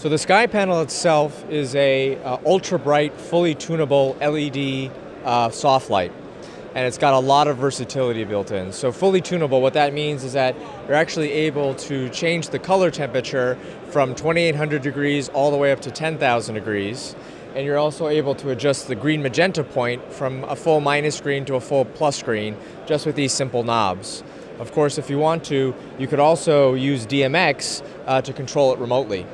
So the SkyPanel itself is a ultra bright, fully tunable LED soft light. And it's got a lot of versatility built in. So fully tunable, what that means is that you're actually able to change the color temperature from 2800 degrees all the way up to 10,000 degrees. And you're also able to adjust the green magenta point from a full minus green to a full plus green just with these simple knobs. Of course, if you want to, you could also use DMX to control it remotely.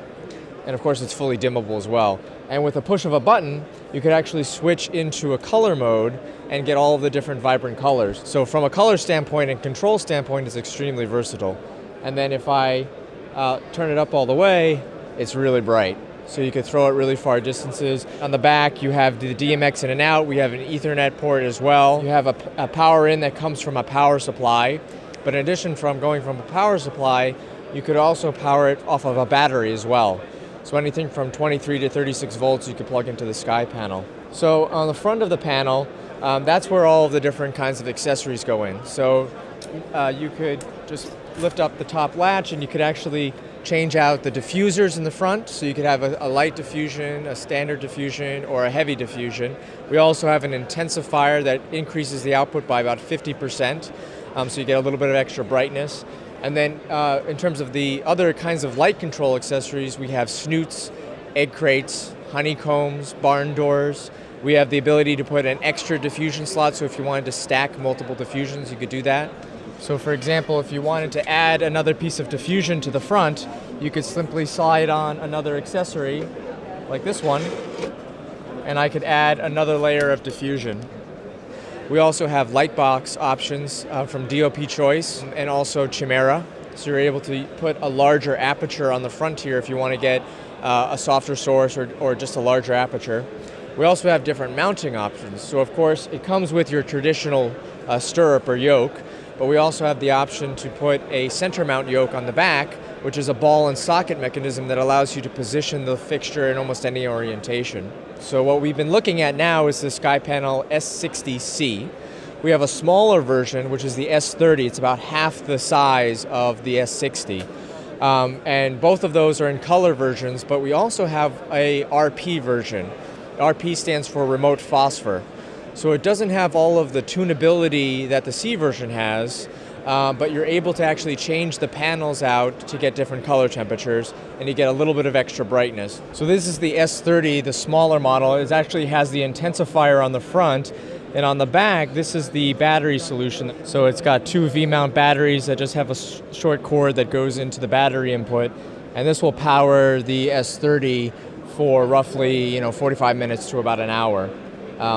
And of course, it's fully dimmable as well. And with a push of a button, you could actually switch into a color mode and get all of the different vibrant colors. So from a color standpoint and control standpoint, it's extremely versatile. And then if I turn it up all the way, it's really bright. So you could throw it really far distances. On the back, you have the DMX in and out. We have an Ethernet port as well. You have a power in that comes from a power supply. But in addition from going from a power supply, you could also power it off of a battery as well. So anything from 23 to 36 volts you could plug into the SkyPanel. So on the front of the panel, that's where all of the different kinds of accessories go in. So you could just lift up the top latch and you could actually change out the diffusers in the front. So you could have a light diffusion, a standard diffusion, or a heavy diffusion. We also have an intensifier that increases the output by about 50%. So you get a little bit of extra brightness. And then in terms of the other kinds of light control accessories, we have snoots, egg crates, honeycombs, barn doors. We have the ability to put an extra diffusion slot, so if you wanted to stack multiple diffusions, you could do that. So for example, if you wanted to add another piece of diffusion to the front, you could simply slide on another accessory, like this one, and I could add another layer of diffusion. We also have light box options from DOP Choice and also Chimera. So you're able to put a larger aperture on the front here if you want to get a softer source or just a larger aperture. We also have different mounting options. So of course it comes with your traditional stirrup or yoke, but we also have the option to put a center mount yoke on the back, which is a ball and socket mechanism that allows you to position the fixture in almost any orientation. So what we've been looking at now is the SkyPanel S60C. We have a smaller version, which is the S30. It's about half the size of the S60. And both of those are in color versions, but we also have a RP version. RP stands for remote phosphor. So it doesn't have all of the tunability that the C version has, but you're able to actually change the panels out to get different color temperatures, and you get a little bit of extra brightness. So this is the S30, the smaller model. It actually has the intensifier on the front, and on the back, this is the battery solution. So it's got two V-mount batteries that just have a short cord that goes into the battery input, and this will power the S30 for roughly 45 minutes to about an hour.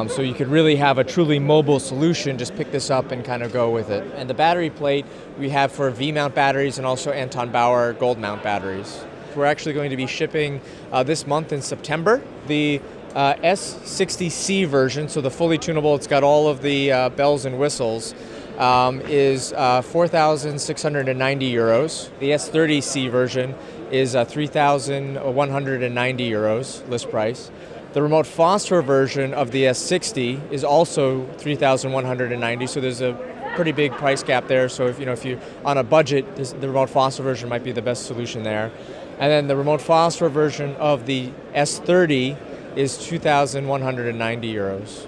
So you could really have a truly mobile solution, just pick this up and kind of go with it. And the battery plate we have for V-mount batteries and also Anton Bauer gold mount batteries. We're actually going to be shipping this month in September. The S60C version, so the fully tunable, it's got all of the bells and whistles, is 4,690 euros. The S30C version is 3,190 euros list price. The remote phosphor version of the S60 is also 3,190, so there's a pretty big price gap there. So if you're on a budget, the remote phosphor version might be the best solution there. And then the remote phosphor version of the S30 is 2,190 euros.